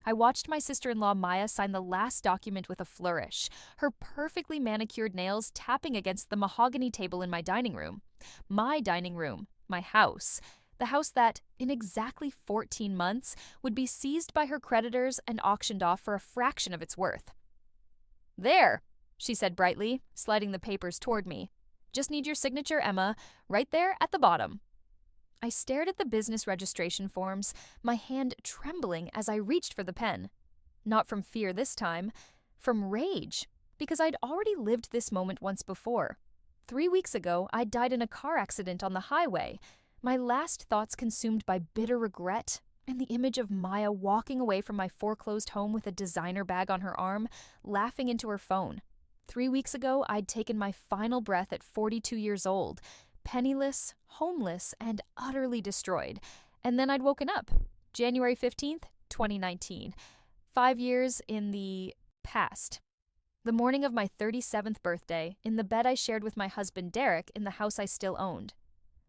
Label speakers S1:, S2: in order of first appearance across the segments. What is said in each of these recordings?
S1: I watched my sister-in-law Maya sign the last document with a flourish, her perfectly manicured nails tapping against the mahogany table in my dining room. My dining room, my house. The house that, in exactly 14 months, would be seized by her creditors and auctioned off for a fraction of its worth. "There," she said brightly, sliding the papers toward me. "Just need your signature, Emma, right there at the bottom." I stared at the business registration forms, my hand trembling as I reached for the pen. Not from fear this time, from rage, because I'd already lived this moment once before. 3 weeks ago, I died in a car accident on the highway, my last thoughts consumed by bitter regret and the image of Maya walking away from my foreclosed home with a designer bag on her arm, laughing into her phone. 3 weeks ago, I'd taken my final breath at 42 years old, penniless, homeless, and utterly destroyed. And then I'd woken up, January 15th, 2019, 5 years in the past. The morning of my 37th birthday, in the bed I shared with my husband Derek in the house I still owned.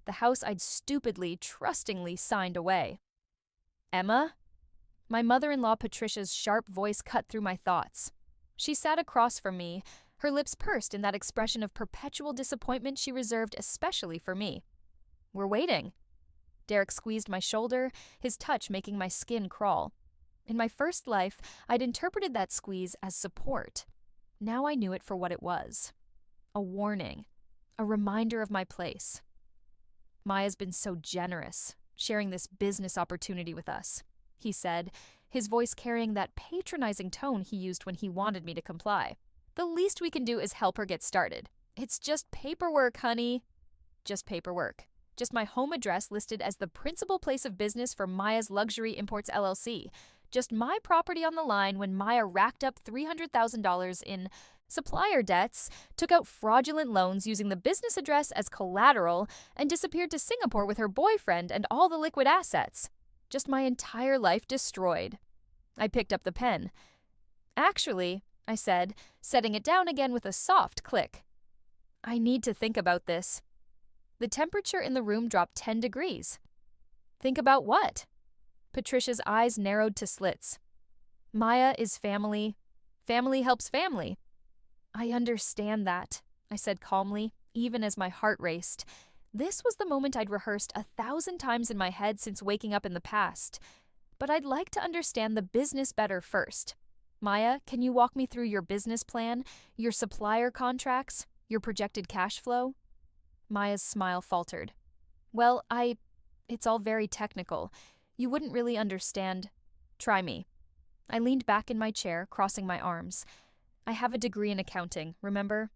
S1: The house I'd stupidly, trustingly signed away. "Emma?" My mother-in-law Patricia's sharp voice cut through my thoughts. She sat across from me, her lips pursed in that expression of perpetual disappointment she reserved especially for me. "We're waiting." Derek squeezed my shoulder, his touch making my skin crawl. In my first life, I'd interpreted that squeeze as support. Now I knew it for what it was. A warning. A reminder of my place. "Maya's been so generous, sharing this business opportunity with us," he said, his voice carrying that patronizing tone he used when he wanted me to comply. "The least we can do is help her get started. It's just paperwork, honey." Just paperwork. Just my home address listed as the principal place of business for Maya's Luxury Imports LLC. Just my property on the line when Maya racked up $300,000 in supplier debts, took out fraudulent loans using the business address as collateral, and disappeared to Singapore with her boyfriend and all the liquid assets. Just my entire life destroyed. I picked up the pen. "Actually," I said, setting it down again with a soft click, "I need to think about this." The temperature in the room dropped 10 degrees. "Think about what?" Patricia's eyes narrowed to slits. "Maya is family. Family helps family." "I understand that," I said calmly, even as my heart raced. This was the moment I'd rehearsed 1,000 times in my head since waking up in the past. But I'd like to understand the business better first. "Maya, can you walk me through your business plan, your supplier contracts, your projected cash flow?" Maya's smile faltered. "Well, it's all very technical. You wouldn't really understand. Try me." I leaned back in my chair, crossing my arms. "I have a degree in accounting, remember?"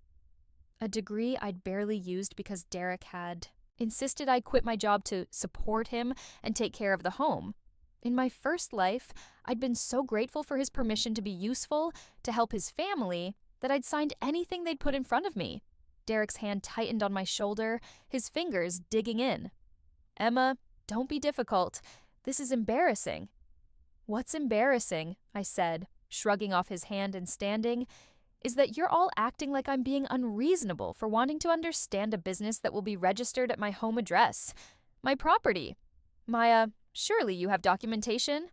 S1: A degree I'd barely used because Derek had insisted I quit my job to support him and take care of the home. In my first life, I'd been so grateful for his permission to be useful, to help his family, that I'd signed anything they'd put in front of me. Derek's hand tightened on my shoulder, his fingers digging in. "Emma, don't be difficult. This is embarrassing." "What's embarrassing?" I said, shrugging off his hand and standing, "is that you're all acting like I'm being unreasonable for wanting to understand a business that will be registered at my home address, my property. Maya, surely you have documentation?"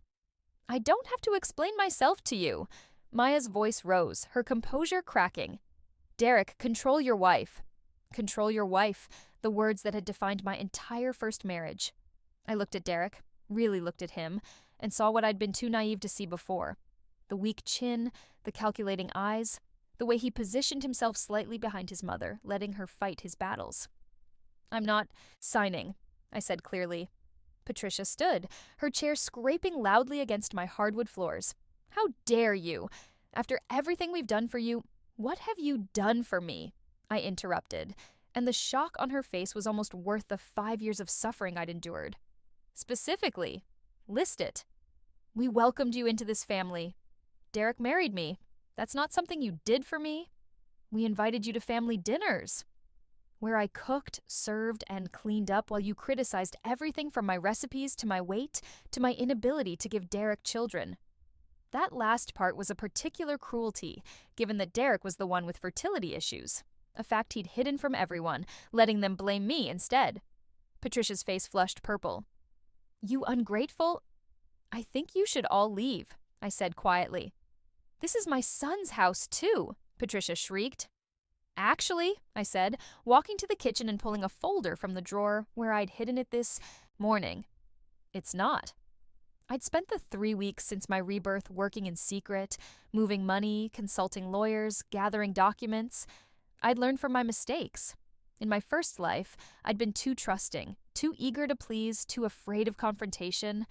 S1: "I don't have to explain myself to you." Maya's voice rose, her composure cracking. "Derek, control your wife." Control your wife, the words that had defined my entire first marriage. I looked at Derek, really looked at him, and saw what I'd been too naive to see before. The weak chin, the calculating eyes, the way he positioned himself slightly behind his mother, letting her fight his battles. "I'm not signing," I said clearly. Patricia stood, her chair scraping loudly against my hardwood floors. "How dare you? After everything we've done for you, what have you done for me?" I interrupted, and the shock on her face was almost worth the 5 years of suffering I'd endured. "Specifically, list it." "We welcomed you into this family. Derek married me. That's not something you did for me. We invited you to family dinners, where I cooked, served, and cleaned up while you criticized everything from my recipes to my weight to my inability to give Derek children. That last part was a particular cruelty, given that Derek was the one with fertility issues, a fact he'd hidden from everyone, letting them blame me instead." Patricia's face flushed purple. "You ungrateful—" "I think you should all leave," I said quietly. This is my son's house, too, Patricia shrieked. Actually, I said, walking to the kitchen and pulling a folder from the drawer where I'd hidden it this morning. It's not. I'd spent the 3 weeks since my rebirth working in secret, moving money, consulting lawyers, gathering documents. I'd learned from my mistakes. In my first life, I'd been too trusting, too eager to please, too afraid of confrontation.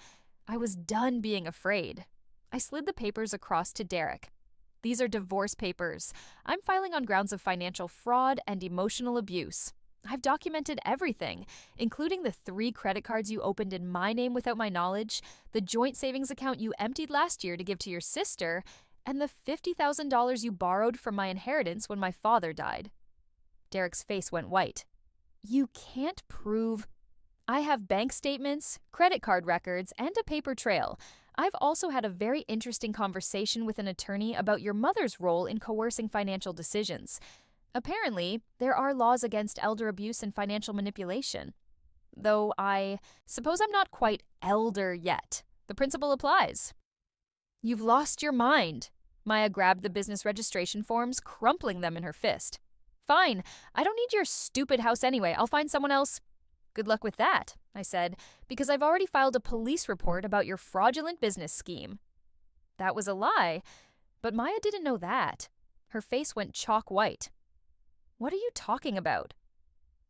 S1: I was done being afraid. I slid the papers across to Derek. These are divorce papers. I'm filing on grounds of financial fraud and emotional abuse. I've documented everything, including the 3 credit cards you opened in my name without my knowledge, the joint savings account you emptied last year to give to your sister, and the $50,000 you borrowed from my inheritance when my father died. Derek's face went white. You can't prove... I have bank statements, credit card records, and a paper trail. I've also had a very interesting conversation with an attorney about your mother's role in coercing financial decisions. Apparently, there are laws against elder abuse and financial manipulation. Though I suppose I'm not quite elder yet. The principle applies. You've lost your mind. Maya grabbed the business registration forms, crumpling them in her fist. Fine, I don't need your stupid house anyway. I'll find someone else. Good luck with that, I said, because I've already filed a police report about your fraudulent business scheme. That was a lie, but Maya didn't know that. Her face went chalk white. What are you talking about?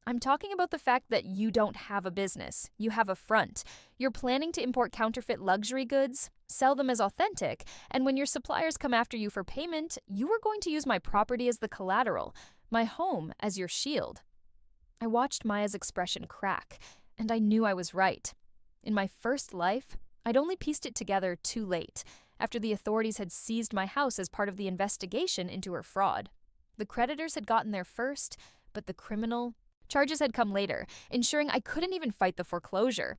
S1: I'm talking about the fact that you don't have a business. You have a front. You're planning to import counterfeit luxury goods, sell them as authentic, and when your suppliers come after you for payment, you are going to use my property as the collateral, my home as your shield. I watched Maya's expression crack, and I knew I was right. In my first life, I'd only pieced it together too late, after the authorities had seized my house as part of the investigation into her fraud. The creditors had gotten there first, but the criminal charges had come later, ensuring I couldn't even fight the foreclosure.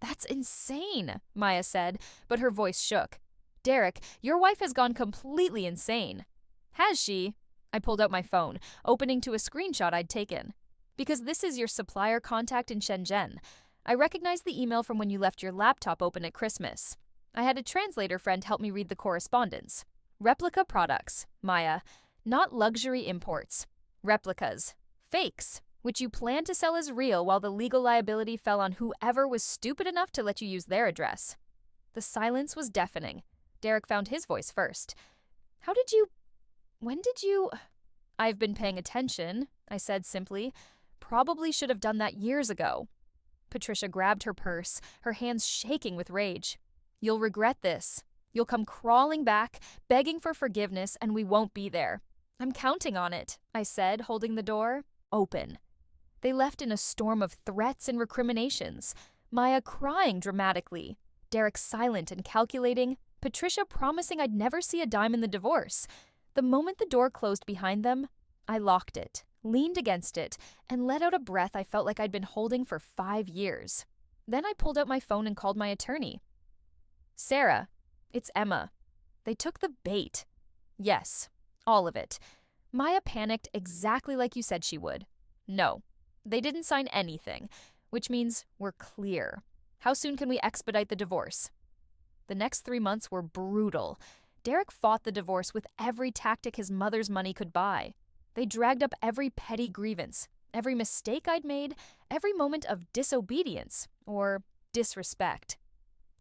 S1: That's insane, Maya said, but her voice shook. Derek, your wife has gone completely insane. Has she? I pulled out my phone, opening to a screenshot I'd taken. Because this is your supplier contact in Shenzhen. I recognized the email from when you left your laptop open at Christmas. I had a translator friend help me read the correspondence. Replica products, Maya. Not luxury imports. Replicas. Fakes, which you planned to sell as real while the legal liability fell on whoever was stupid enough to let you use their address. The silence was deafening. Derek found his voice first. When did you... I've been paying attention, I said simply. Probably should have done that years ago. Patricia grabbed her purse, her hands shaking with rage. You'll regret this. You'll come crawling back, begging for forgiveness, and we won't be there. I'm counting on it, I said, holding the door open. They left in a storm of threats and recriminations, Maya crying dramatically, Derek silent and calculating, Patricia promising I'd never see a dime in the divorce. The moment the door closed behind them, I locked it, leaned against it, and let out a breath I felt like I'd been holding for 5 years. Then I pulled out my phone and called my attorney. Sarah, it's Emma. They took the bait. Yes, all of it. Maya panicked exactly like you said she would. No, they didn't sign anything, which means we're clear. How soon can we expedite the divorce? The next 3 months were brutal. Derek fought the divorce with every tactic his mother's money could buy. They dragged up every petty grievance, every mistake I'd made, every moment of disobedience or disrespect.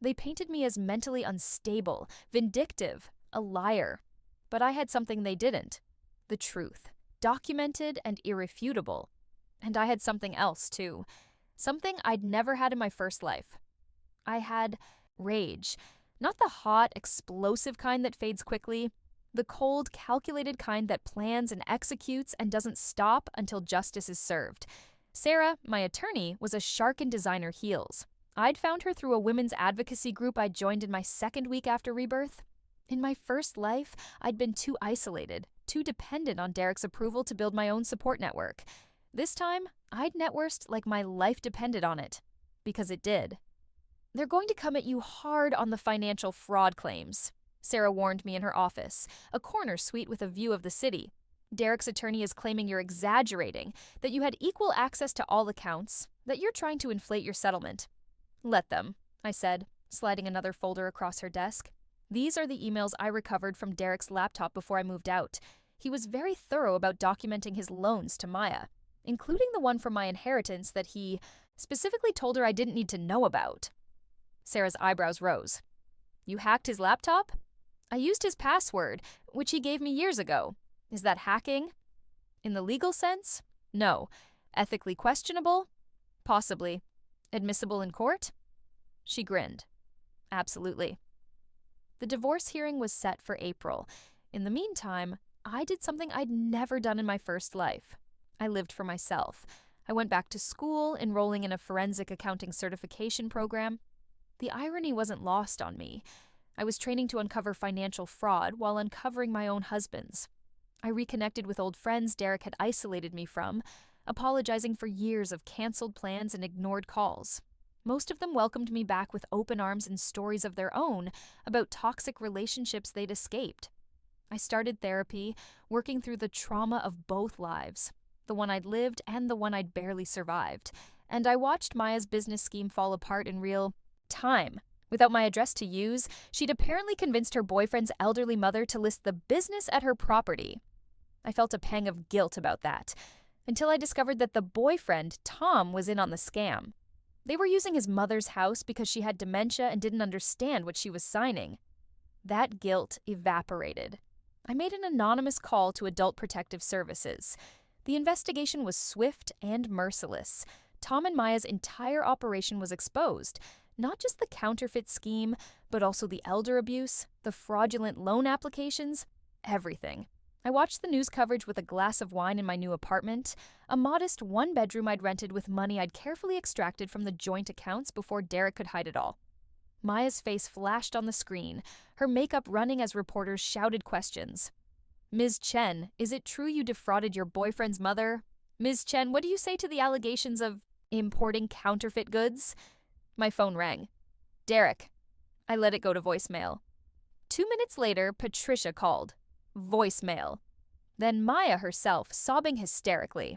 S1: They painted me as mentally unstable, vindictive, a liar. But I had something they didn't. The truth, documented and irrefutable. And I had something else, too. Something I'd never had in my first life. I had rage. Not the hot, explosive kind that fades quickly. The cold, calculated kind that plans and executes and doesn't stop until justice is served. Sarah, my attorney, was a shark in designer heels. I'd found her through a women's advocacy group I joined in my second week after Rebirth. In my first life, I'd been too isolated, too dependent on Derek's approval to build my own support network. This time, I'd networked like my life depended on it. Because it did. They're going to come at you hard on the financial fraud claims, Sarah warned me in her office, a corner suite with a view of the city. Derek's attorney is claiming you're exaggerating, that you had equal access to all accounts, that you're trying to inflate your settlement. Let them, I said, sliding another folder across her desk. These are the emails I recovered from Derek's laptop before I moved out. He was very thorough about documenting his loans to Maya, including the one from my inheritance that he specifically told her I didn't need to know about. Sarah's eyebrows rose. You hacked his laptop? I used his password, which he gave me years ago. Is that hacking? In the legal sense? No. Ethically questionable? Possibly. Admissible in court? She grinned. Absolutely. The divorce hearing was set for April. In the meantime, I did something I'd never done in my first life. I lived for myself. I went back to school, enrolling in a forensic accounting certification program. The irony wasn't lost on me. I was training to uncover financial fraud while uncovering my own husband's. I reconnected with old friends Derek had isolated me from, apologizing for years of canceled plans and ignored calls. Most of them welcomed me back with open arms and stories of their own about toxic relationships they'd escaped. I started therapy, working through the trauma of both lives, the one I'd lived and the one I'd barely survived, and I watched Maya's business scheme fall apart in real time. Without my address to use, she'd apparently convinced her boyfriend's elderly mother to list the business at her property. I felt a pang of guilt about that, until I discovered that the boyfriend, Tom, was in on the scam. They were using his mother's house because she had dementia and didn't understand what she was signing. That guilt evaporated. I made an anonymous call to Adult Protective Services. The investigation was swift and merciless. Tom and Maya's entire operation was exposed. Not just the counterfeit scheme, but also the elder abuse, the fraudulent loan applications, everything. I watched the news coverage with a glass of wine in my new apartment, a modest one-bedroom I'd rented with money I'd carefully extracted from the joint accounts before Derek could hide it all. Maya's face flashed on the screen, her makeup running as reporters shouted questions. Ms. Chen, is it true you defrauded your boyfriend's mother? Ms. Chen, what do you say to the allegations of importing counterfeit goods? My phone rang. Derek. I let it go to voicemail. 2 minutes later, Patricia called. Voicemail. Then Maya herself, sobbing hysterically.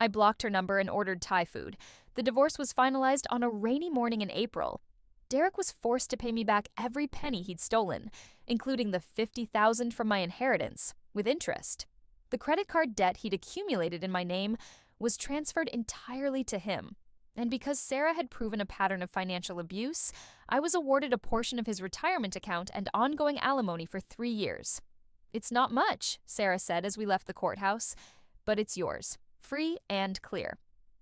S1: I blocked her number and ordered Thai food. The divorce was finalized on a rainy morning in April. Derek was forced to pay me back every penny he'd stolen, including the $50,000 from my inheritance, with interest. The credit card debt he'd accumulated in my name was transferred entirely to him. And because Sarah had proven a pattern of financial abuse, I was awarded a portion of his retirement account and ongoing alimony for 3 years. It's not much, Sarah said as we left the courthouse, but it's yours, free and clear.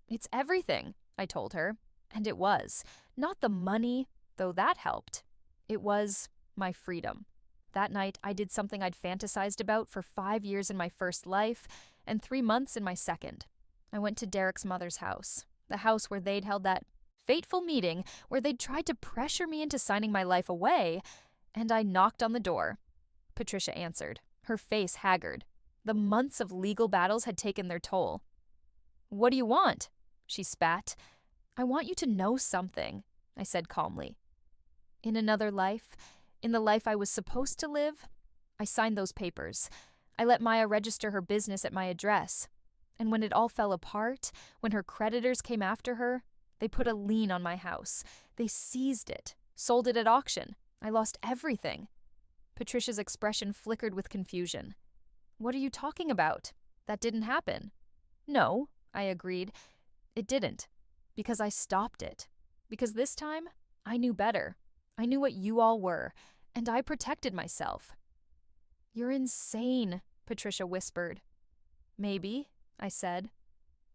S1: It's everything, I told her, and it was. Not the money, though that helped. It was my freedom. That night, I did something I'd fantasized about for 5 years in my first life and 3 months in my second. I went to Derek's mother's house, the house where they'd held that fateful meeting where they'd tried to pressure me into signing my life away, and I knocked on the door. Patricia answered, her face haggard. The months of legal battles had taken their toll. What do you want? She spat. I want you to know something, I said calmly. In another life, in the life I was supposed to live, I signed those papers. I let Maya register her business at my address. And when it all fell apart, when her creditors came after her, they put a lien on my house. They seized it, sold it at auction. I lost everything. Patricia's expression flickered with confusion. What are you talking about? That didn't happen. No, I agreed. It didn't. Because I stopped it. Because this time, I knew better. I knew what you all were, and I protected myself. You're insane, Patricia whispered. Maybe, I said.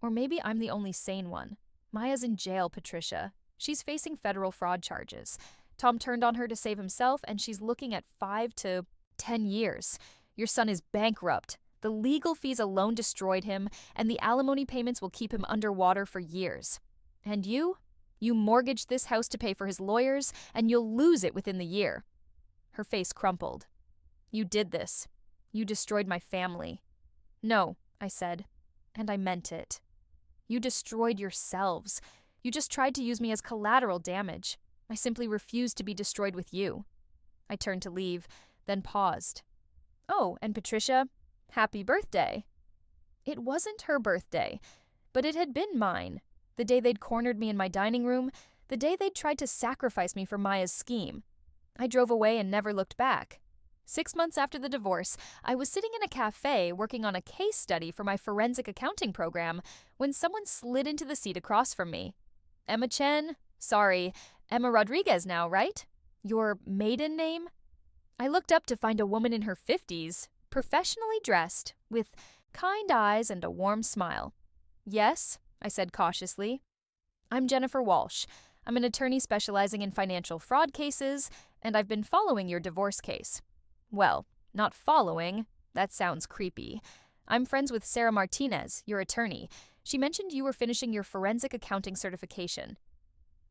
S1: Or maybe I'm the only sane one. Maya's in jail, Patricia. She's facing federal fraud charges. Tom turned on her to save himself, and she's looking at 5 to 10 years. Your son is bankrupt. The legal fees alone destroyed him, and the alimony payments will keep him underwater for years. And you mortgaged this house to pay for his lawyers, and you'll lose it within the year. Her face crumpled. You did this. You destroyed my family. No, I said, and I meant it. You destroyed yourselves. You just tried to use me as collateral damage. I simply refused to be destroyed with you. I turned to leave, then paused. Oh, and Patricia, happy birthday. It wasn't her birthday, but it had been mine. The day they'd cornered me in my dining room, the day they'd tried to sacrifice me for Maya's scheme. I drove away and never looked back. 6 months after the divorce, I was sitting in a cafe working on a case study for my forensic accounting program when someone slid into the seat across from me. Emma Chen? Sorry, Emma Rodriguez now, right? Your maiden name? I looked up to find a woman in her 50s, professionally dressed, with kind eyes and a warm smile. Yes, I said cautiously. I'm Jennifer Walsh. I'm an attorney specializing in financial fraud cases, and I've been following your divorce case. Well, not following. That sounds creepy. I'm friends with Sarah Martinez, your attorney. She mentioned you were finishing your forensic accounting certification.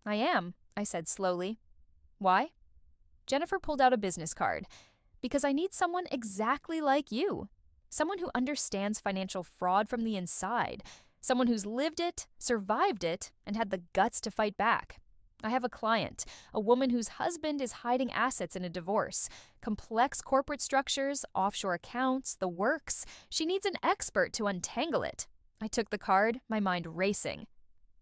S1: I am, I said slowly. Why? Jennifer pulled out a business card. Because I need someone exactly like you. Someone who understands financial fraud from the inside. Someone who's lived it, survived it, and had the guts to fight back. I have a client, a woman whose husband is hiding assets in a divorce. Complex corporate structures, offshore accounts, the works. She needs an expert to untangle it. I took the card, my mind racing.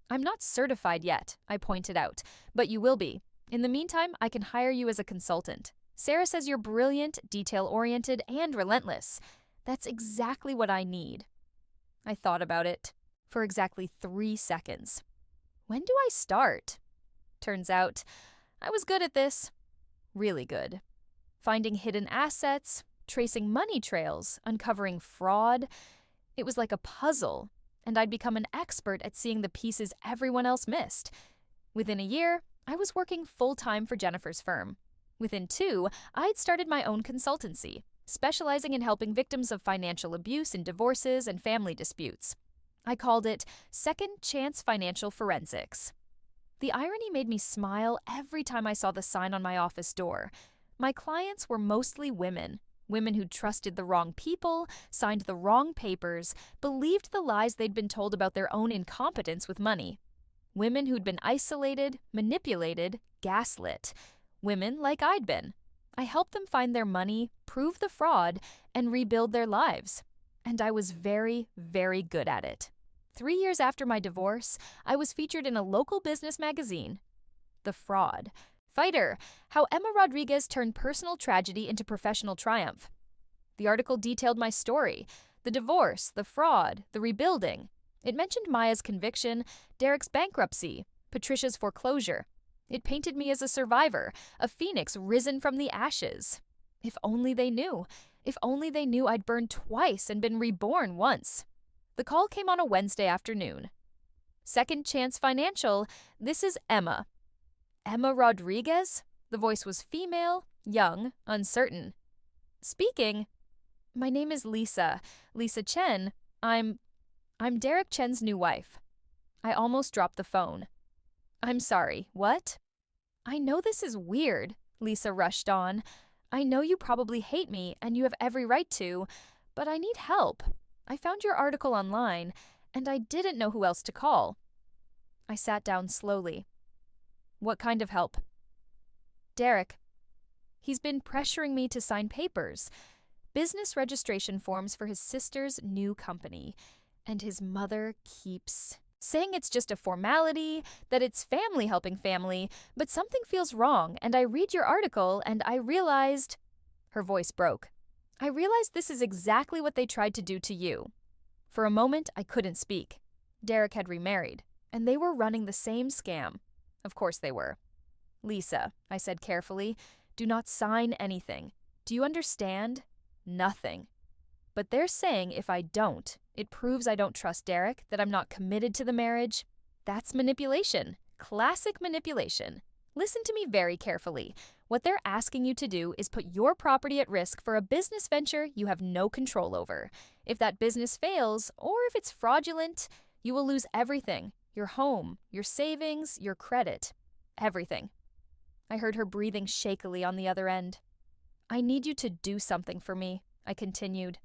S1: I'm not certified yet, I pointed out, but you will be. In the meantime, I can hire you as a consultant. Sarah says you're brilliant, detail-oriented, and relentless. That's exactly what I need. I thought about it for exactly 3 seconds. When do I start? Turns out, I was good at this. Really good. Finding hidden assets, tracing money trails, uncovering fraud. It was like a puzzle, and I'd become an expert at seeing the pieces everyone else missed. Within a year, I was working full-time for Jennifer's firm. Within 2, I'd started my own consultancy, specializing in helping victims of financial abuse in divorces and family disputes. I called it Second Chance Financial Forensics. The irony made me smile every time I saw the sign on my office door. My clients were mostly women who trusted the wrong people, signed the wrong papers, believed the lies they'd been told about their own incompetence with money. Women who'd been isolated, manipulated, gaslit. Women like I'd been. I helped them find their money, prove the fraud, and rebuild their lives. And I was very, very good at it. 3 years after my divorce, I was featured in a local business magazine. The Fraud. Fighter, how Emma Rodriguez turned personal tragedy into professional triumph. The article detailed my story, the divorce, the fraud, the rebuilding. It mentioned Maya's conviction, Derek's bankruptcy, Patricia's foreclosure. It painted me as a survivor, a phoenix risen from the ashes. If only they knew. If only they knew I'd burned twice and been reborn once. The call came on a Wednesday afternoon. Second Chance Financial, this is Emma. Emma Rodriguez? The voice was female, young, uncertain. Speaking. My name is Lisa Chen. I'm Derek Chen's new wife. I almost dropped the phone. I'm sorry, what? I know this is weird, Lisa rushed on. I know you probably hate me, and you have every right to, but I need help. I found your article online, and I didn't know who else to call. I sat down slowly. What kind of help? Derek. He's been pressuring me to sign papers, business registration forms for his sister's new company, and his mother keeps saying it's just a formality, that it's family helping family, but something feels wrong, and I read your article, and I realized... Her voice broke. I realized this is exactly what they tried to do to you. For a moment, I couldn't speak. Derek had remarried, and they were running the same scam. Of course they were. Lisa, I said carefully, do not sign anything. Do you understand? Nothing. But they're saying if I don't, it proves I don't trust Derek, that I'm not committed to the marriage. That's manipulation. Classic manipulation. Listen to me very carefully. What they're asking you to do is put your property at risk for a business venture you have no control over. If that business fails, or if it's fraudulent, you will lose everything. Your home, your savings, your credit. Everything. I heard her breathing shakily on the other end. I need you to do something for me, I continued.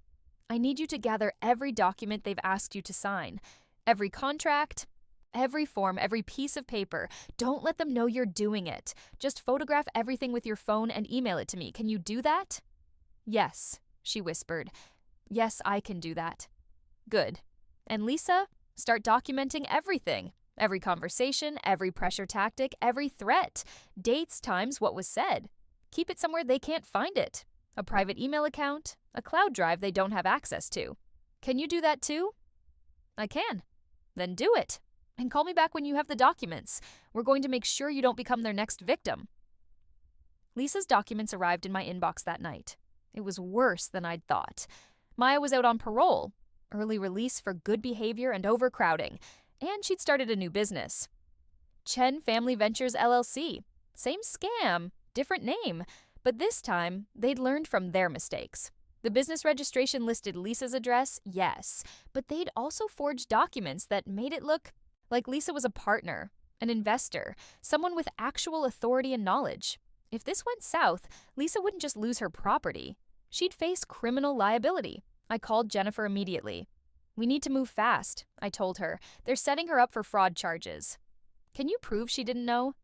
S1: I need you to gather every document they've asked you to sign. Every contract, every form, every piece of paper. Don't let them know you're doing it. Just photograph everything with your phone and email it to me. Can you do that? Yes, she whispered. Yes, I can do that. Good. And Lisa, start documenting everything. Every conversation, every pressure tactic, every threat. Dates, times, what was said. Keep it somewhere they can't find it. A private email account, a cloud drive they don't have access to. Can you do that too? I can. Then do it. And call me back when you have the documents. We're going to make sure you don't become their next victim. Lisa's documents arrived in my inbox that night. It was worse than I'd thought. Maya was out on parole, early release for good behavior and overcrowding, and she'd started a new business. Chen Family Ventures LLC. Same scam, different name, but this time they'd learned from their mistakes. The business registration listed Lisa's address, yes, but they'd also forged documents that made it look like Lisa was a partner, an investor, someone with actual authority and knowledge. If this went south, Lisa wouldn't just lose her property. She'd face criminal liability. I called Jennifer immediately. We need to move fast, I told her. They're setting her up for fraud charges. Can you prove she didn't know?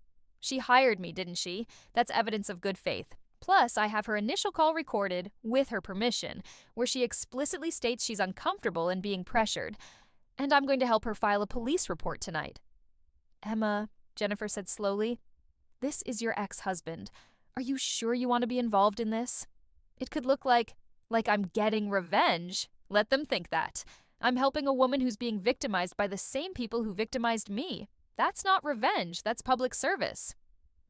S1: She hired me, didn't she? That's evidence of good faith. Plus, I have her initial call recorded, with her permission, where she explicitly states she's uncomfortable and being pressured. And I'm going to help her file a police report tonight. Emma, Jennifer said slowly, this is your ex-husband. Are you sure you want to be involved in this? It could look like I'm getting revenge. Let them think that. I'm helping a woman who's being victimized by the same people who victimized me. That's not revenge, that's public service.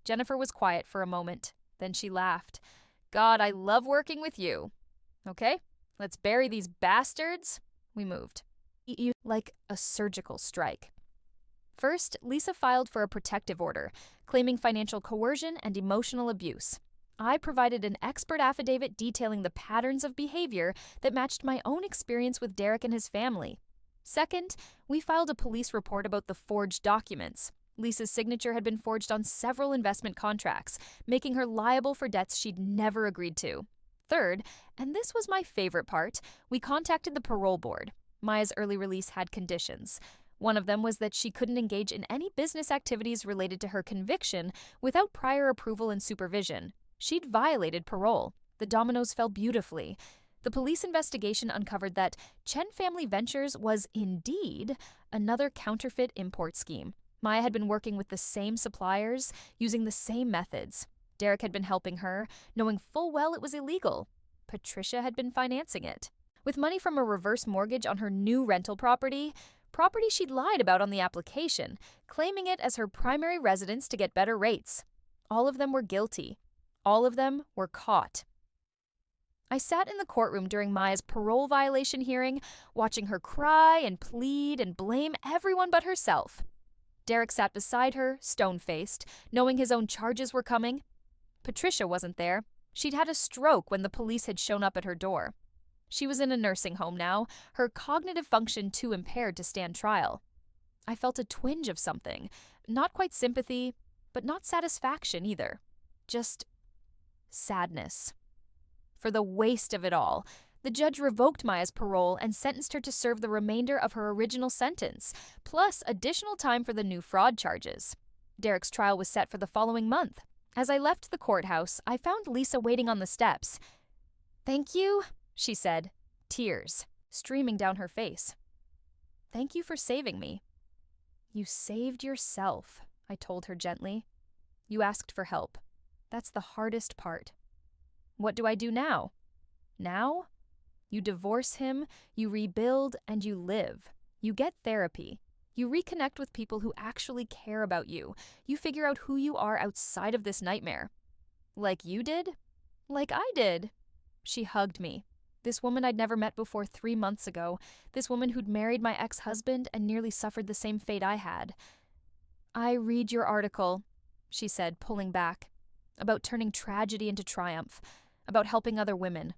S1: Jennifer was quiet for a moment. Then she laughed. God, I love working with you. Okay, let's bury these bastards. We moved. Like a surgical strike. First, Lisa filed for a protective order, claiming financial coercion and emotional abuse. I provided an expert affidavit detailing the patterns of behavior that matched my own experience with Derek and his family. Second, we filed a police report about the forged documents. Lisa's signature had been forged on several investment contracts, making her liable for debts she'd never agreed to. Third, and this was my favorite part, we contacted the parole board. Maya's early release had conditions. One of them was that she couldn't engage in any business activities related to her conviction without prior approval and supervision. She'd violated parole. The dominoes fell beautifully. The police investigation uncovered that Chen Family Ventures was indeed another counterfeit import scheme. Maya had been working with the same suppliers, using the same methods. Derek had been helping her, knowing full well it was illegal. Patricia had been financing it. With money from a reverse mortgage on her new rental property she'd lied about on the application, claiming it as her primary residence to get better rates. All of them were guilty. All of them were caught. I sat in the courtroom during Maya's parole violation hearing, watching her cry and plead and blame everyone but herself. Derek sat beside her, stone-faced, knowing his own charges were coming. Patricia wasn't there. She'd had a stroke when the police had shown up at her door. She was in a nursing home now, her cognitive function too impaired to stand trial. I felt a twinge of something, not quite sympathy, but not satisfaction either. Just sadness. For the waste of it all, the judge revoked Maya's parole and sentenced her to serve the remainder of her original sentence, plus additional time for the new fraud charges. Derek's trial was set for the following month. As I left the courthouse, I found Lisa waiting on the steps. "Thank you," she said, tears streaming down her face. "Thank you for saving me." "You saved yourself," I told her gently. "You asked for help. That's the hardest part." "What do I do now?" "Now? You divorce him, you rebuild, and you live. You get therapy. You reconnect with people who actually care about you. You figure out who you are outside of this nightmare." "Like you did?" "Like I did." She hugged me. This woman I'd never met before 3 months ago. This woman who'd married my ex-husband and nearly suffered the same fate I had. "I read your article," she said, pulling back, "about turning tragedy into triumph, about helping other women.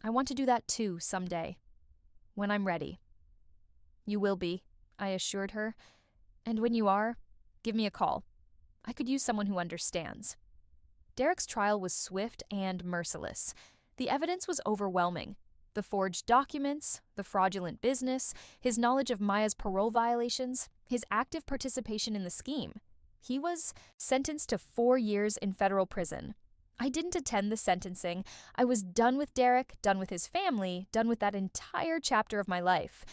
S1: I want to do that too someday, when I'm ready." "You will be," I assured her. "And when you are, give me a call. I could use someone who understands." Derek's trial was swift and merciless. The evidence was overwhelming. The forged documents, the fraudulent business, his knowledge of Maya's parole violations, his active participation in the scheme. He was sentenced to 4 years in federal prison. I didn't attend the sentencing. I was done with Derek, done with his family, done with that entire chapter of my life.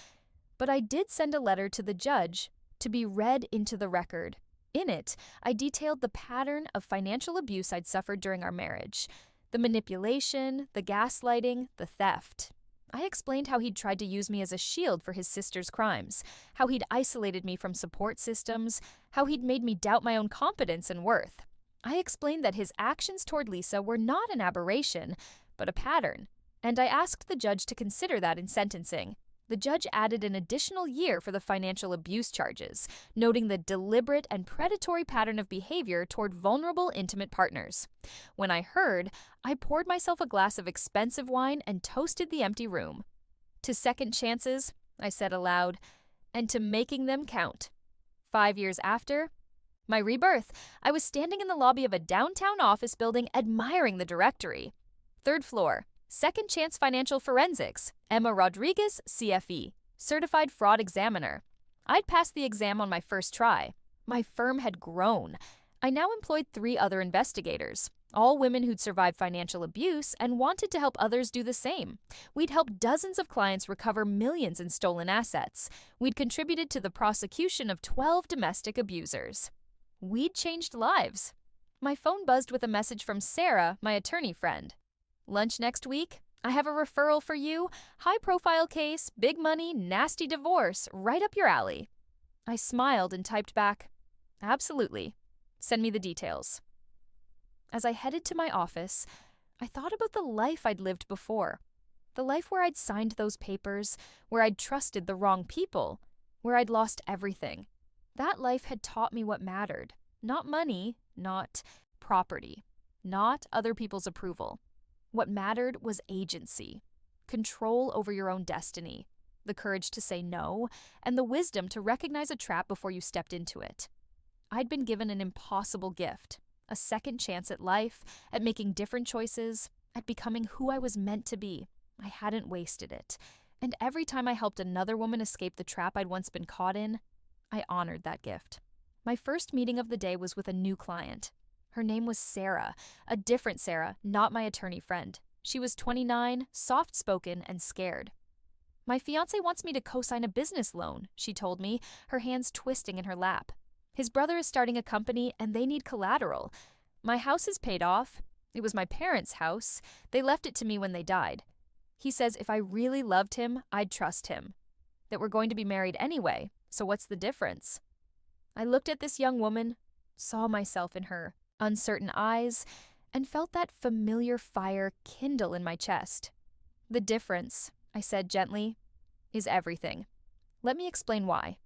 S1: But I did send a letter to the judge to be read into the record. In it, I detailed the pattern of financial abuse I'd suffered during our marriage, the manipulation, the gaslighting, the theft. I explained how he'd tried to use me as a shield for his sister's crimes, how he'd isolated me from support systems, how he'd made me doubt my own competence and worth. I explained that his actions toward Lisa were not an aberration, but a pattern, and I asked the judge to consider that in sentencing. The judge added an additional year for the financial abuse charges, noting the deliberate and predatory pattern of behavior toward vulnerable, intimate partners. When I heard, I poured myself a glass of expensive wine and toasted the empty room. To second chances, I said aloud, and to making them count. 5 years after my rebirth, I was standing in the lobby of a downtown office building admiring the directory. 3rd floor. Second Chance Financial Forensics, Emma Rodriguez, CFE, Certified Fraud Examiner. I'd passed the exam on my first try. My firm had grown. I now employed 3 other investigators, all women who'd survived financial abuse and wanted to help others do the same. We'd helped dozens of clients recover millions in stolen assets. We'd contributed to the prosecution of 12 domestic abusers. We'd changed lives. My phone buzzed with a message from Sarah, my attorney friend. Lunch next week? I have a referral for you. High-profile case, big money, nasty divorce, right up your alley. I smiled and typed back, absolutely. Send me the details. As I headed to my office, I thought about the life I'd lived before. The life where I'd signed those papers, where I'd trusted the wrong people, where I'd lost everything. That life had taught me what mattered. Not money, not property, not other people's approval. What mattered was agency, control over your own destiny, the courage to say no, and the wisdom to recognize a trap before you stepped into it. I'd been given an impossible gift, a second chance at life, at making different choices, at becoming who I was meant to be. I hadn't wasted it, and every time I helped another woman escape the trap I'd once been caught in, I honored that gift. My first meeting of the day was with a new client. Her name was Sarah, a different Sarah, not my attorney friend. She was 29, soft-spoken, and scared. My fiancé wants me to co-sign a business loan, she told me, her hands twisting in her lap. His brother is starting a company, and they need collateral. My house is paid off. It was my parents' house. They left it to me when they died. He says if I really loved him, I'd trust him. That we're going to be married anyway, so what's the difference? I looked at this young woman, saw myself in her, uncertain eyes, and felt that familiar fire kindle in my chest. The difference, I said gently, is everything. Let me explain why.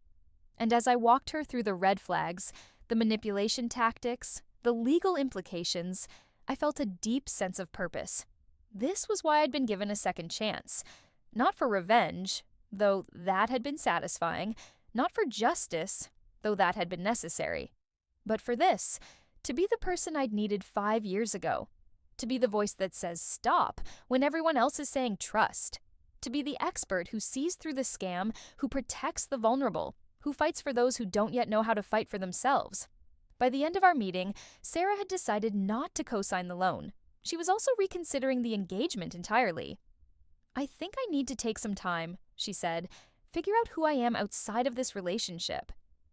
S1: And as I walked her through the red flags, the manipulation tactics, the legal implications, I felt a deep sense of purpose. This was why I'd been given a second chance. Not for revenge, though that had been satisfying, not for justice, though that had been necessary, but for this, to be the person I'd needed 5 years ago, to be the voice that says stop when everyone else is saying trust, to be the expert who sees through the scam, who protects the vulnerable, who fights for those who don't yet know how to fight for themselves. By the end of our meeting, Sarah had decided not to co-sign the loan. She was also reconsidering the engagement entirely. I think I need to take some time, she said, figure out who I am outside of this relationship.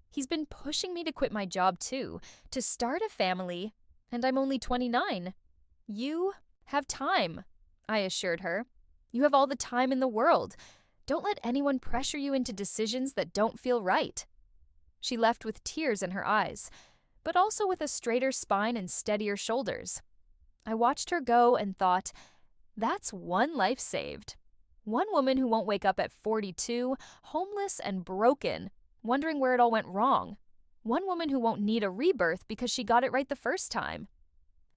S1: He's been pushing me to quit my job too, to start a family, and I'm only 29. You have time, I assured her. You have all the time in the world. Don't let anyone pressure you into decisions that don't feel right. She left with tears in her eyes, but also with a straighter spine and steadier shoulders. I watched her go and thought, that's one life saved. One woman who won't wake up at 42, homeless and broken, wondering where it all went wrong. One woman who won't need a rebirth because she got it right the first time.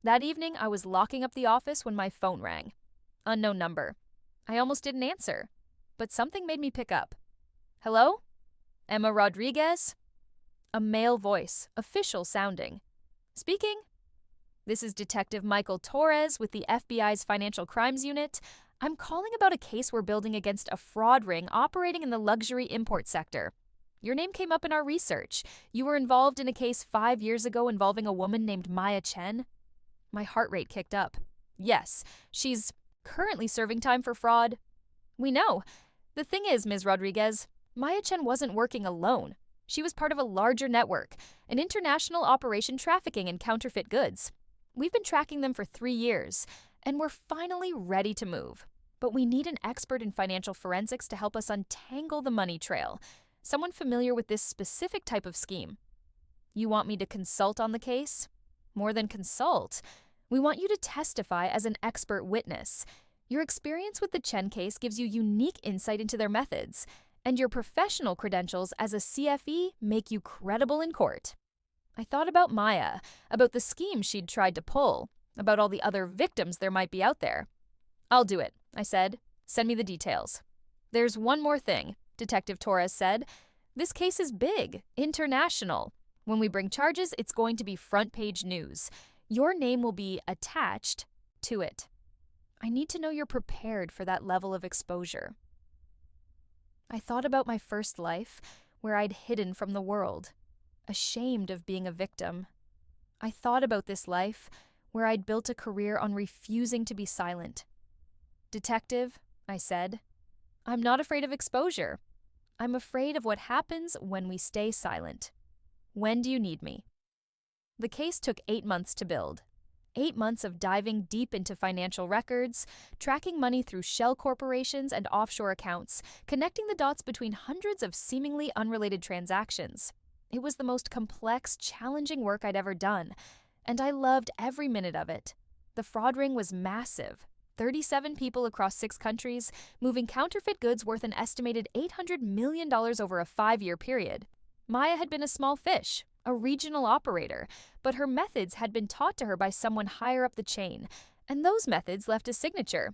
S1: That evening, I was locking up the office when my phone rang. Unknown number. I almost didn't answer, but something made me pick up. Hello? Emma Rodriguez? A male voice, official sounding. Speaking. This is Detective Michael Torres with the FBI's Financial Crimes Unit. I'm calling about a case we're building against a fraud ring operating in the luxury import sector. Your name came up in our research. You were involved in a case 5 years ago involving a woman named Maya Chen. My heart rate kicked up. Yes, she's currently serving time for fraud. We know. The thing is, Ms. Rodriguez, Maya Chen wasn't working alone. She was part of a larger network, an international operation trafficking in counterfeit goods. We've been tracking them for 3 years, and we're finally ready to move. But we need an expert in financial forensics to help us untangle the money trail, someone familiar with this specific type of scheme. You want me to consult on the case? More than consult. We want you to testify as an expert witness. Your experience with the Chen case gives you unique insight into their methods, and your professional credentials as a CFE make you credible in court. I thought about Maya, about the scheme she'd tried to pull, about all the other victims there might be out there. I'll do it, I said. Send me the details. There's one more thing, Detective Torres said. This case is big, international. When we bring charges, it's going to be front-page news. Your name will be attached to it. I need to know you're prepared for that level of exposure. I thought about my first life, where I'd hidden from the world, ashamed of being a victim. I thought about this life, where I'd built a career on refusing to be silent. Detective, I said, I'm not afraid of exposure. I'm afraid of what happens when we stay silent. When do you need me? The case took 8 months to build. 8 months of diving deep into financial records, tracking money through shell corporations and offshore accounts, connecting the dots between hundreds of seemingly unrelated transactions. It was the most complex, challenging work I'd ever done, and I loved every minute of it. The fraud ring was massive. 37 people across 6 countries, moving counterfeit goods worth an estimated $800 million over a 5-year period. Maya had been a small fish, a regional operator, but her methods had been taught to her by someone higher up the chain, and those methods left a signature.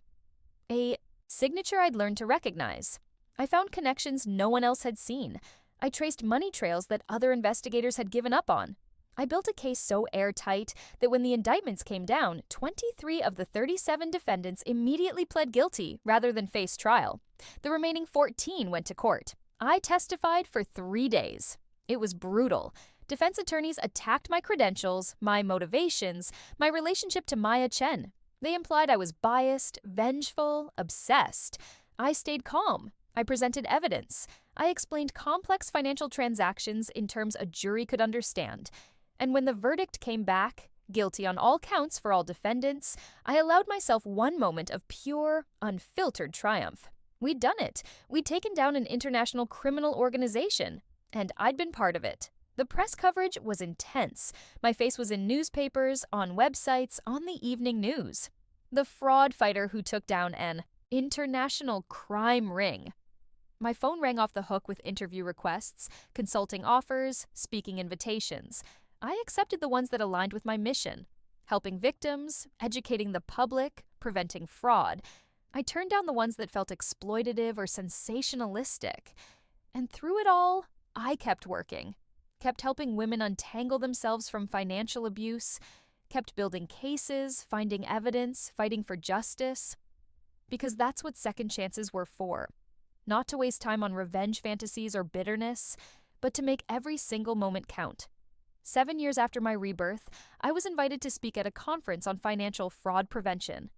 S1: A signature I'd learned to recognize. I found connections no one else had seen. I traced money trails that other investigators had given up on. I built a case so airtight that when the indictments came down, 23 of the 37 defendants immediately pled guilty rather than face trial. The remaining 14 went to court. I testified for 3 days. It was brutal. Defense attorneys attacked my credentials, my motivations, my relationship to Maya Chen. They implied I was biased, vengeful, obsessed. I stayed calm. I presented evidence. I explained complex financial transactions in terms a jury could understand. And when the verdict came back, guilty on all counts for all defendants, I allowed myself one moment of pure, unfiltered triumph. We'd done it. We'd taken down an international criminal organization. And I'd been part of it. The press coverage was intense. My face was in newspapers, on websites, on the evening news. The fraud fighter who took down an international crime ring. My phone rang off the hook with interview requests, consulting offers, speaking invitations. I accepted the ones that aligned with my mission, helping victims, educating the public, preventing fraud. I turned down the ones that felt exploitative or sensationalistic. And through it all, I kept working, kept helping women untangle themselves from financial abuse, kept building cases, finding evidence, fighting for justice. Because that's what second chances were for. Not to waste time on revenge fantasies or bitterness, but to make every single moment count. 7 years after my rebirth, I was invited to speak at a conference on financial fraud prevention.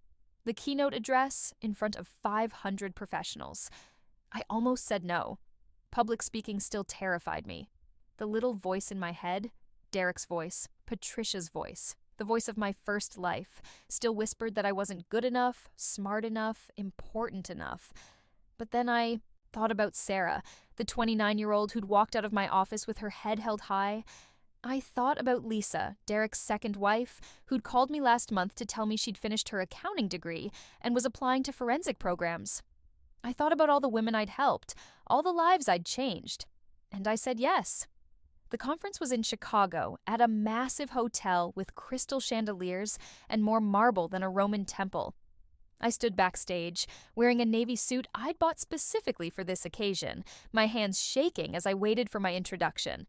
S1: The keynote address in front of 500 professionals. I almost said no. Public speaking still terrified me. The little voice in my head, Derek's voice, Patricia's voice, the voice of my first life, still whispered that I wasn't good enough, smart enough, important enough. But then I thought about Sarah, the 29-year-old who'd walked out of my office with her head held high. I thought about Lisa, Derek's second wife, who'd called me last month to tell me she'd finished her accounting degree and was applying to forensic programs. I thought about all the women I'd helped, all the lives I'd changed. And I said yes. The conference was in Chicago, at a massive hotel with crystal chandeliers and more marble than a Roman temple. I stood backstage, wearing a navy suit I'd bought specifically for this occasion, my hands shaking as I waited for my introduction.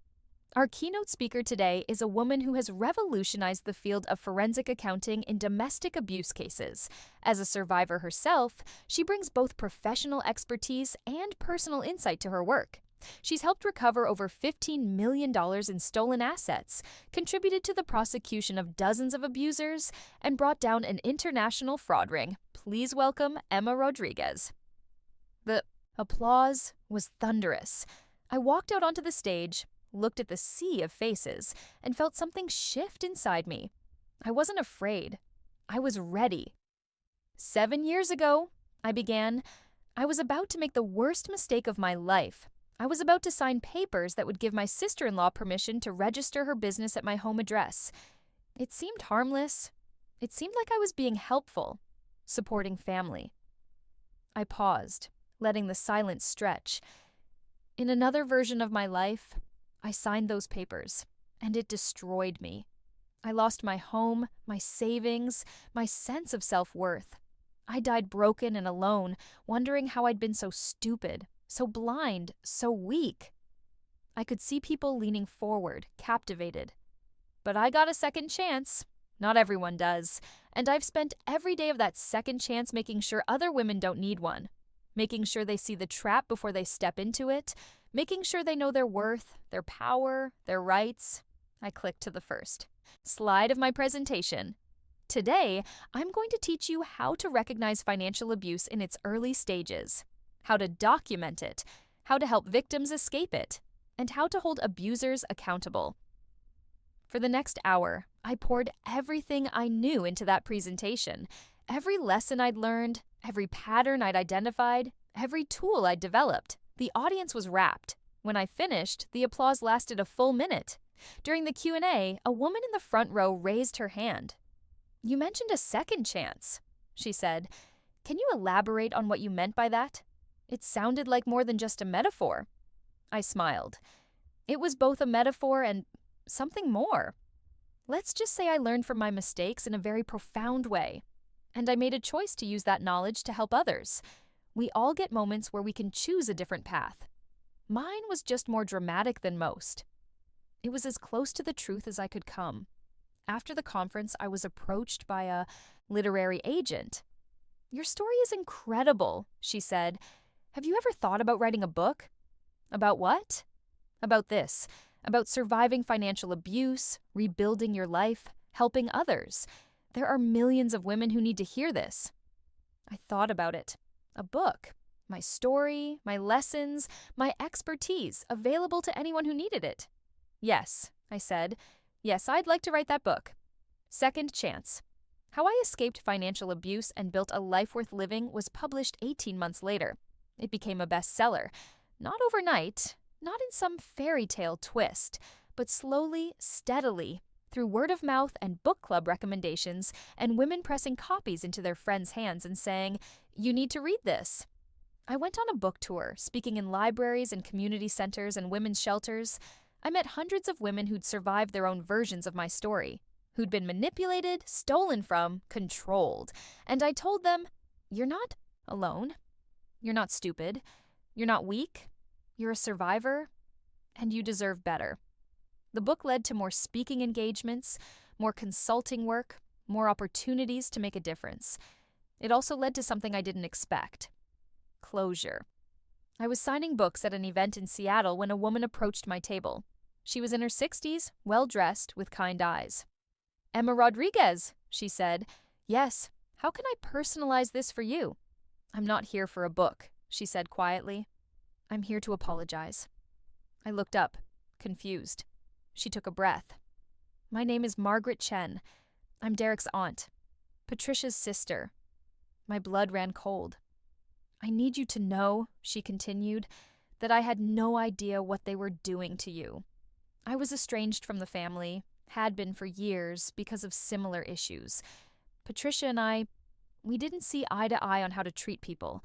S1: Our keynote speaker today is a woman who has revolutionized the field of forensic accounting in domestic abuse cases. As a survivor herself, she brings both professional expertise and personal insight to her work. She's helped recover over $15 million in stolen assets, contributed to the prosecution of dozens of abusers, and brought down an international fraud ring. Please welcome Emma Rodriguez. The applause was thunderous. I walked out onto the stage, looked at the sea of faces, and felt something shift inside me. I wasn't afraid. I was ready. 7 years ago, I began, I was about to make the worst mistake of my life. I was about to sign papers that would give my sister-in-law permission to register her business at my home address. It seemed harmless. It seemed like I was being helpful, supporting family. I paused, letting the silence stretch. In another version of my life, I signed those papers, and it destroyed me. I lost my home, my savings, my sense of self-worth. I died broken and alone, wondering how I'd been so stupid, so blind, so weak. I could see people leaning forward, captivated. But I got a second chance. Not everyone does. And I've spent every day of that second chance making sure other women don't need one. Making sure they see the trap before they step into it. Making sure they know their worth, their power, their rights. I clicked to the first slide of my presentation. Today, I'm going to teach you how to recognize financial abuse in its early stages, how to document it, how to help victims escape it, and how to hold abusers accountable. For the next hour, I poured everything I knew into that presentation. Every lesson I'd learned, every pattern I'd identified, every tool I'd developed. The audience was rapt. When I finished, the applause lasted a full minute. During the Q&A, a woman in the front row raised her hand. "You mentioned a second chance," she said. "Can you elaborate on what you meant by that? It sounded like more than just a metaphor." I smiled. It was both a metaphor and something more. Let's just say I learned from my mistakes in a very profound way, and I made a choice to use that knowledge to help others. We all get moments where we can choose a different path. Mine was just more dramatic than most. It was as close to the truth as I could come. After the conference, I was approached by a literary agent. "Your story is incredible," she said. "Have you ever thought about writing a book?" "About what?" "About this. About surviving financial abuse, rebuilding your life, helping others. There are millions of women who need to hear this." I thought about it. A book. My story, my lessons, my expertise, available to anyone who needed it. "Yes," I said. "Yes, I'd like to write that book." Second Chance. How I Escaped Financial Abuse and Built a Life Worth Living was published 18 months later. It became a bestseller. Not overnight, not in some fairy tale twist, but slowly, steadily, through word of mouth and book club recommendations and women pressing copies into their friends' hands and saying, "You need to read this." I went on a book tour, speaking in libraries and community centers and women's shelters. I met hundreds of women who'd survived their own versions of my story, who'd been manipulated, stolen from, controlled. And I told them, "You're not alone. You're not stupid. You're not weak. You're a survivor, and you deserve better." The book led to more speaking engagements, more consulting work, more opportunities to make a difference. It also led to something I didn't expect: closure. I was signing books at an event in Seattle when a woman approached my table. She was in her 60s, well-dressed, with kind eyes. "Emma Rodriguez," she said. "Yes. How can I personalize this for you?" "I'm not here for a book," she said quietly. "I'm here to apologize." I looked up, confused. She took a breath. "My name is Margaret Chen. I'm Derek's aunt, Patricia's sister." My blood ran cold. "I need you to know," she continued, "that I had no idea what they were doing to you. I was estranged from the family, had been for years because of similar issues. Patricia and I, we didn't see eye to eye on how to treat people.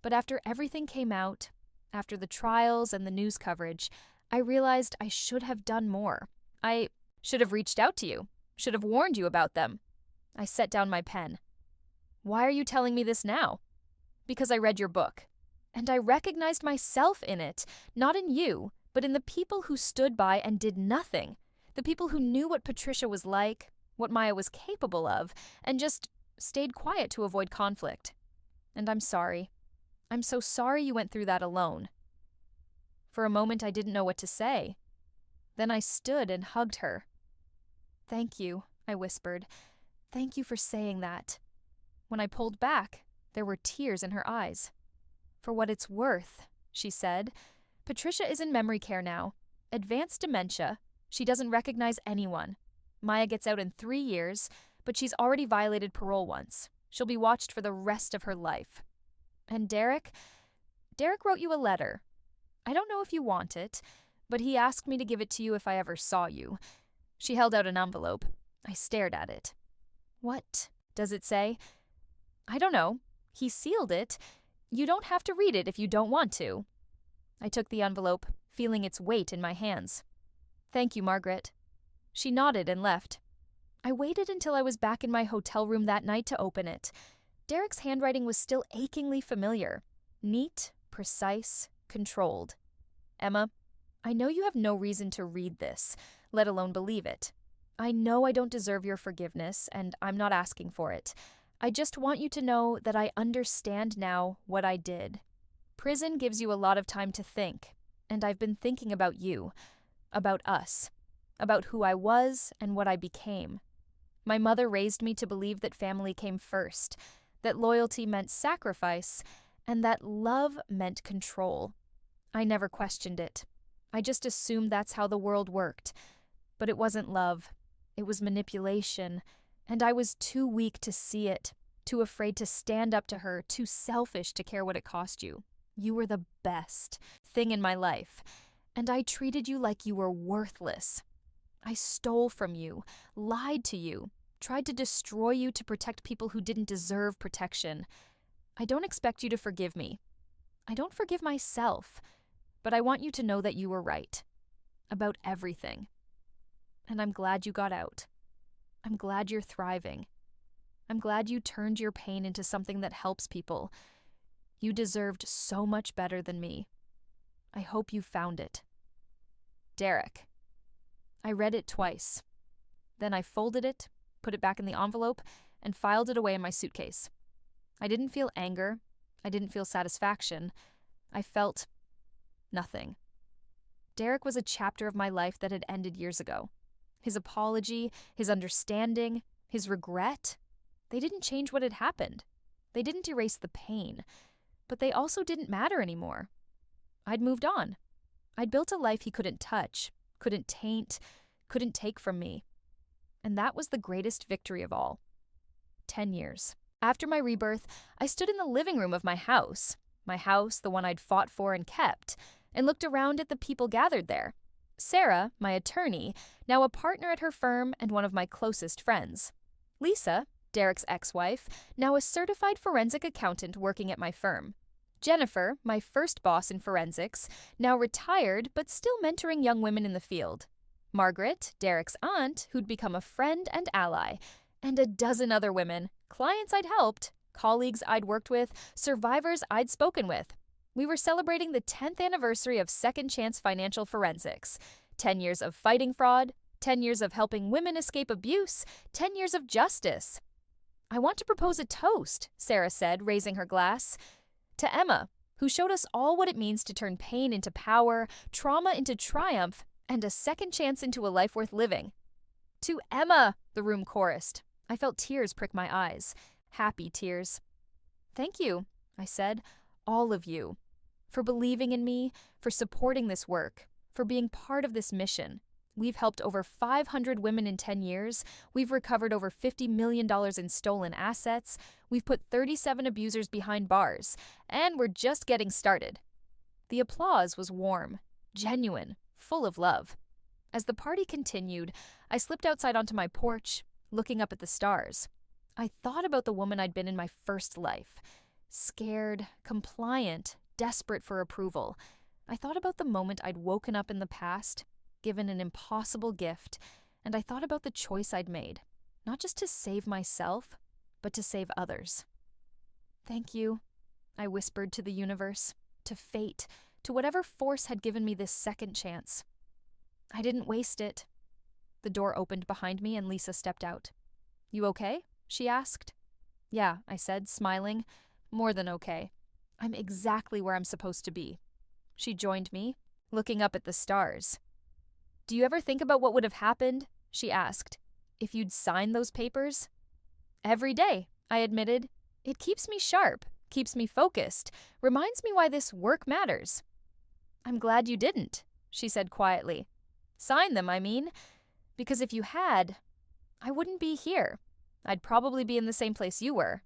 S1: But after everything came out, after the trials and the news coverage, I realized I should have done more. I should have reached out to you, should have warned you about them." I set down my pen. "Why are you telling me this now?" "Because I read your book, and I recognized myself in it, not in you, but in the people who stood by and did nothing, the people who knew what Patricia was like, what Maya was capable of, and just stayed quiet to avoid conflict. And I'm sorry. I'm so sorry you went through that alone." For a moment, I didn't know what to say. Then I stood and hugged her. "Thank you," I whispered. "Thank you for saying that." When I pulled back, there were tears in her eyes. "For what it's worth," she said, "Patricia is in memory care now. Advanced dementia. She doesn't recognize anyone. Maya gets out in 3 years, but she's already violated parole once. She'll be watched for the rest of her life. And Derek wrote you a letter. I don't know if you want it, but he asked me to give it to you if I ever saw you. She held out an envelope. I stared at it. What does it say? I don't know. He sealed it. You don't have to read it if you don't want to. I took the envelope, feeling its weight in my hands. Thank you, Margaret. She nodded and left. I waited until I was back in my hotel room that night to open it. Derek's handwriting was still achingly familiar. Neat, precise, controlled. Emma, I know you have no reason to read this, let alone believe it. I know I don't deserve your forgiveness, and I'm not asking for it. I just want you to know that I understand now what I did. Prison gives you a lot of time to think, and I've been thinking about you, about us, about who I was and what I became. My mother raised me to believe that family came first, that loyalty meant sacrifice, and that love meant control. I never questioned it. I just assumed that's how the world worked. But it wasn't love. It was manipulation, and I was too weak to see it, too afraid to stand up to her, too selfish to care what it cost you. You were the best thing in my life, and I treated you like you were worthless. I stole from you, lied to you, tried to destroy you to protect people who didn't deserve protection. I don't expect you to forgive me. I don't forgive myself, but I want you to know that you were right. About everything. And I'm glad you got out. I'm glad you're thriving. I'm glad you turned your pain into something that helps people. You deserved so much better than me. I hope you found it. Derek. I read it twice. Then I folded it, put it back in the envelope, and filed it away in my suitcase. I didn't feel anger. I didn't feel satisfaction. I felt nothing. Derek was a chapter of my life that had ended years ago. His apology, his understanding, his regret, they didn't change what had happened. They didn't erase the pain, but they also didn't matter anymore. I'd moved on. I'd built a life he couldn't touch, couldn't taint, couldn't take from me. And that was the greatest victory of all. 10 years. After my rebirth, I stood in the living room of my house, the one I'd fought for and kept, and looked around at the people gathered there. Sarah, my attorney, now a partner at her firm and one of my closest friends. Lisa, Derek's ex-wife, now a certified forensic accountant working at my firm. Jennifer, my first boss in forensics, now retired but still mentoring young women in the field. Margaret, Derek's aunt, who'd become a friend and ally. And a dozen other women, clients I'd helped, colleagues I'd worked with, survivors I'd spoken with. We were celebrating the 10th anniversary of Second Chance Financial Forensics. 10 years of fighting fraud, 10 years of helping women escape abuse, 10 years of justice. I want to propose a toast, Sarah said, raising her glass. To Emma, who showed us all what it means to turn pain into power, trauma into triumph, and a second chance into a life worth living. To Emma, the room chorused. I felt tears prick my eyes. Happy tears. Thank you, I said. All of you. For believing in me, for supporting this work, for being part of this mission. We've helped over 500 women in 10 years. We've recovered over $50 million in stolen assets. We've put 37 abusers behind bars. And we're just getting started. The applause was warm, genuine, full of love. As the party continued, I slipped outside onto my porch, looking up at the stars. I thought about the woman I'd been in my first life. Scared, compliant, desperate for approval. I thought about the moment I'd woken up in the past, given an impossible gift, and I thought about the choice I'd made, not just to save myself, but to save others. Thank you, I whispered to the universe, to fate, to whatever force had given me this second chance. I didn't waste it. The door opened behind me and Lisa stepped out. You okay? She asked. Yeah, I said, smiling. More than okay. I'm exactly where I'm supposed to be. She joined me, looking up at the stars. Do you ever think about what would have happened? She asked. If you'd signed those papers? Every day, I admitted. It keeps me sharp, keeps me focused, reminds me why this work matters. I'm glad you didn't. she said quietly. Sign them, I mean. Because if you had, I wouldn't be here. I'd probably be in the same place you were.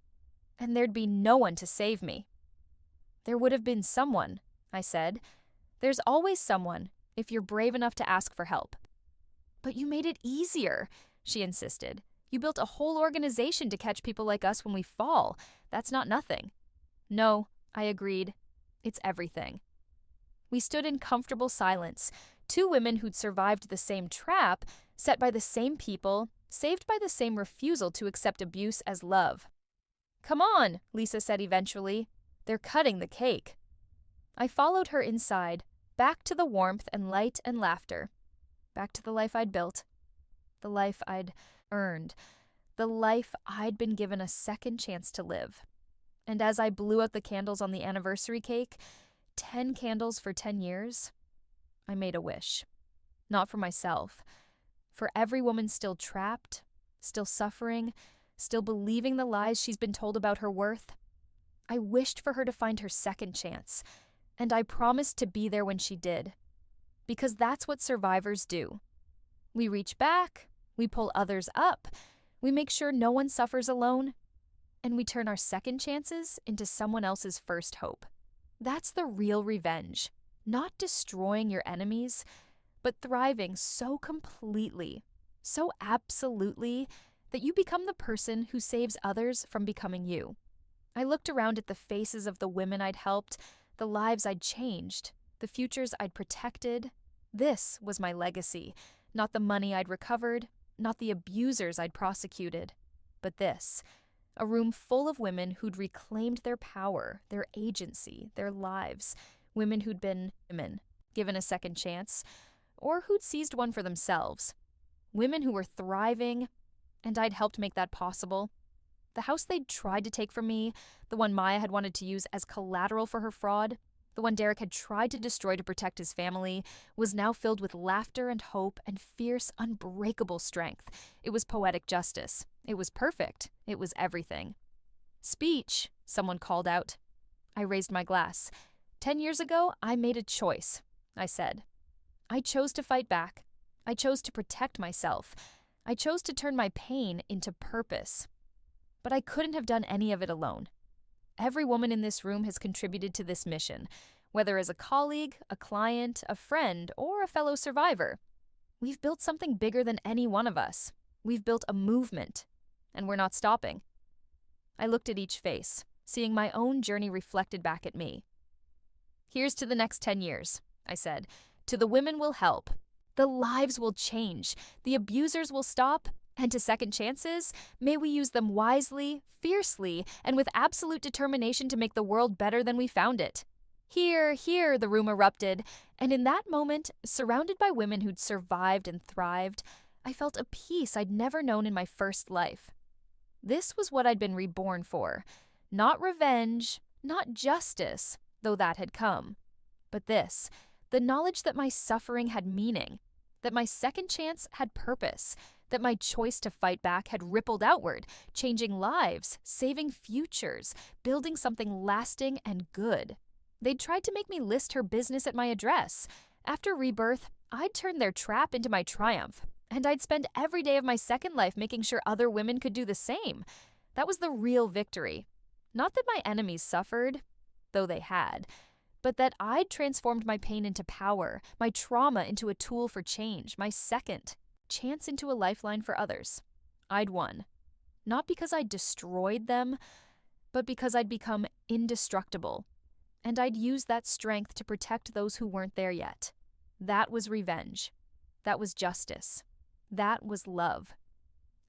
S1: And there'd be no one to save me. There would have been someone, I said. There's always someone, if you're brave enough to ask for help. But you made it easier, she insisted. You built a whole organization to catch people like us when we fall. That's not nothing. No, I agreed. It's everything. We stood in comfortable silence, two women who'd survived the same trap, set by the same people, saved by the same refusal to accept abuse as love. Come on, Lisa said eventually. They're cutting the cake. I followed her inside, back to the warmth and light and laughter. Back to the life I'd built. The life I'd earned. The life I'd been given a second chance to live. And as I blew out the candles on the anniversary cake, 10 candles for 10 years, I made a wish. Not for myself. For every woman still trapped, still suffering, still believing the lies she's been told about her worth. I wished for her to find her second chance, and I promised to be there when she did. Because that's what survivors do. We reach back, we pull others up, we make sure no one suffers alone, and we turn our second chances into someone else's first hope. That's the real revenge. Not destroying your enemies, but thriving so completely, so absolutely, that you become the person who saves others from becoming you. I looked around at the faces of the women I'd helped, the lives I'd changed, the futures I'd protected. This was my legacy, not the money I'd recovered, not the abusers I'd prosecuted, but this. A room full of women who'd reclaimed their power, their agency, their lives. Women who'd been women, given a second chance, or who'd seized one for themselves. Women who were thriving, and I'd helped make that possible. The house they'd tried to take from me, the one Maya had wanted to use as collateral for her fraud, the one Derek had tried to destroy to protect his family, was now filled with laughter and hope and fierce, unbreakable strength. It was poetic justice. It was perfect. It was everything. Speech, someone called out. I raised my glass. 10 years ago, I made a choice, I said. I chose to fight back. I chose to protect myself. I chose to turn my pain into purpose. But I couldn't have done any of it alone. Every woman in this room has contributed to this mission, whether as a colleague, a client, a friend, or a fellow survivor. We've built something bigger than any one of us. We've built a movement, and we're not stopping. I looked at each face, seeing my own journey reflected back at me. Here's to the next 10 years, I said. To the women we'll help. The lives will change. The abusers will stop. And to second chances, may we use them wisely, fiercely, and with absolute determination to make the world better than we found it. Hear, hear, the room erupted, and in that moment, surrounded by women who'd survived and thrived, I felt a peace I'd never known in my first life. This was what I'd been reborn for. Not revenge, not justice, though that had come. But this, the knowledge that my suffering had meaning, that my second chance had purpose, that my choice to fight back had rippled outward, changing lives, saving futures, building something lasting and good. They'd tried to make me list her business at my address. After Rebirth, I'd turned their trap into my triumph, and I'd spend every day of my second life making sure other women could do the same. That was the real victory. Not that my enemies suffered, though they had, but that I'd transformed my pain into power, my trauma into a tool for change, my second chance into a lifeline for others. I'd won. Not because I'd destroyed them, but because I'd become indestructible. And I'd used that strength to protect those who weren't there yet. That was revenge. That was justice. That was love.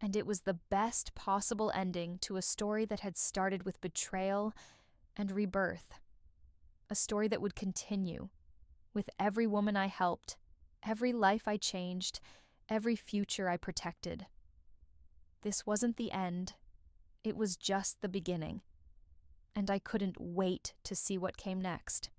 S1: And it was the best possible ending to a story that had started with betrayal and rebirth. A story that would continue, with every woman I helped, every life I changed, every future I protected. This wasn't the end. It was just the beginning. And I couldn't wait to see what came next.